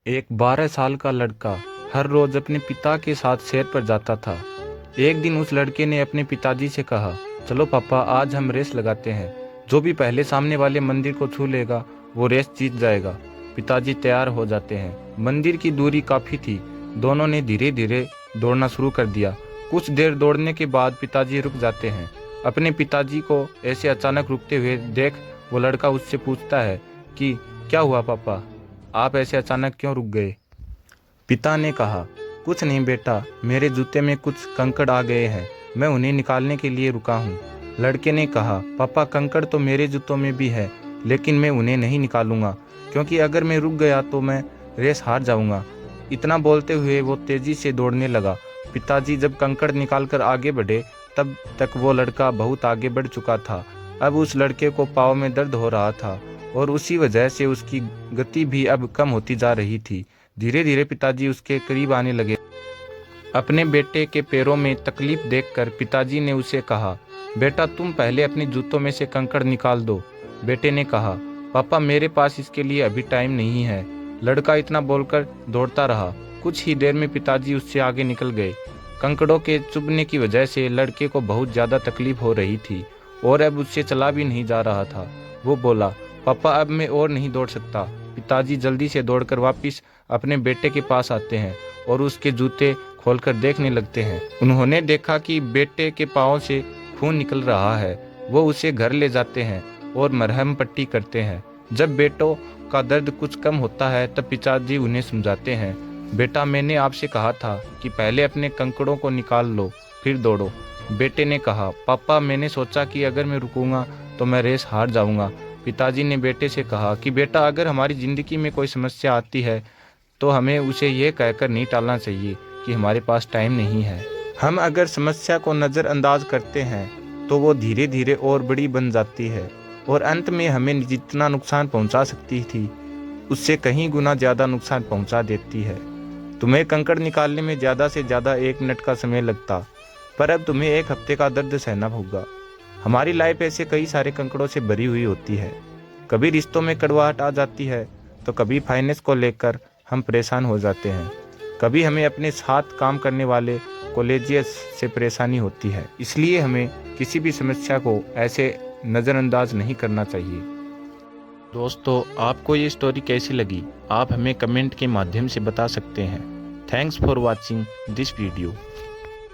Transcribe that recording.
एक 12 साल का लड़का हर रोज अपने पिता के साथ सैर पर जाता था। एक दिन उस लड़के ने अपने पिताजी से कहा, चलो पापा, आज हम रेस लगाते हैं। जो भी पहले सामने वाले मंदिर को छू लेगा वो रेस जीत जाएगा। पिताजी तैयार हो जाते हैं। मंदिर की दूरी काफी थी। दोनों ने धीरे धीरे दौड़ना शुरू कर दिया। कुछ देर दौड़ने के बाद पिताजी रुक जाते हैं। अपने पिताजी को ऐसे अचानक रुकते हुए देख वो लड़का उससे पूछता है कि क्या हुआ पापा, आप ऐसे अचानक क्यों रुक गए। पिता ने कहा, कुछ नहीं बेटा, मेरे जूते में कुछ कंकड़ आ गए हैं, मैं उन्हें निकालने के लिए रुका हूँ। लड़के ने कहा, पापा, कंकड़ तो मेरे जूतों में भी है, लेकिन मैं उन्हें नहीं निकालूंगा, क्योंकि अगर मैं रुक गया तो मैं रेस हार जाऊंगा। इतना बोलते हुए वो तेजी से दौड़ने लगा। पिताजी जब कंकड़ निकालकर आगे बढ़े तब तक वो लड़का बहुत आगे बढ़ चुका था। अब उस लड़के को पाँव में दर्द हो रहा था और उसी वजह से उसकी गति भी अब कम होती जा रही थी। धीरे धीरे पिताजी उसके करीब आने लगे। अपने बेटे के पैरों में तकलीफ देखकर पिताजी ने उसे कहा, बेटा, तुम पहले अपने जूतों में से कंकड़ निकाल दो। बेटे ने कहा, पापा, मेरे पास इसके लिए अभी टाइम नहीं है। लड़का इतना बोलकर दौड़ता रहा। कुछ ही देर में पिताजी उससे आगे निकल गए। कंकड़ों के चुभने की वजह से लड़के को बहुत ज़्यादा तकलीफ हो रही थी और अब उससे चला भी नहीं जा रहा था। वो बोला, पापा, अब मैं और नहीं दौड़ सकता। पिताजी जल्दी से दौड़कर वापस अपने बेटे के पास आते हैं और उसके जूते खोलकर देखने लगते हैं। उन्होंने देखा कि बेटे के पाँव से खून निकल रहा है। वो उसे घर ले जाते हैं और मरहम पट्टी करते हैं। जब बेटों का दर्द कुछ कम होता है तब पिताजी उन्हें समझाते हैं, बेटा, मैंने आपसे कहा था कि पहले अपने कंकड़ों को निकाल लो फिर दौड़ो। बेटे ने कहा, पापा, मैंने सोचा कि अगर मैं रुकूंगा तो मैं रेस हार जाऊंगा। पिताजी ने बेटे से कहा कि बेटा, अगर हमारी ज़िंदगी में कोई समस्या आती है तो हमें उसे ये कहकर नहीं टालना चाहिए कि हमारे पास टाइम नहीं है। हम अगर समस्या को नज़रअंदाज करते हैं तो वो धीरे धीरे और बड़ी बन जाती है और अंत में हमें जितना नुकसान पहुंचा सकती थी उससे कहीं गुना ज़्यादा नुकसान पहुंचा देती है। तुम्हें कंकड़ निकालने में ज़्यादा से ज़्यादा 1 मिनट का समय लगता, पर अब तुम्हें 1 हफ्ते का दर्द सहना होगा। हमारी लाइफ ऐसे कई सारे कंकड़ों से भरी हुई होती है। कभी रिश्तों में कड़वाहट आ जाती है तो कभी फाइनेंस को लेकर हम परेशान हो जाते हैं। कभी हमें अपने साथ काम करने वाले कॉलेजियस से परेशानी होती है। इसलिए हमें किसी भी समस्या को ऐसे नज़रअंदाज नहीं करना चाहिए। दोस्तों, आपको ये स्टोरी कैसी लगी आप हमें कमेंट के माध्यम से बता सकते हैं। Thanks for watching this video.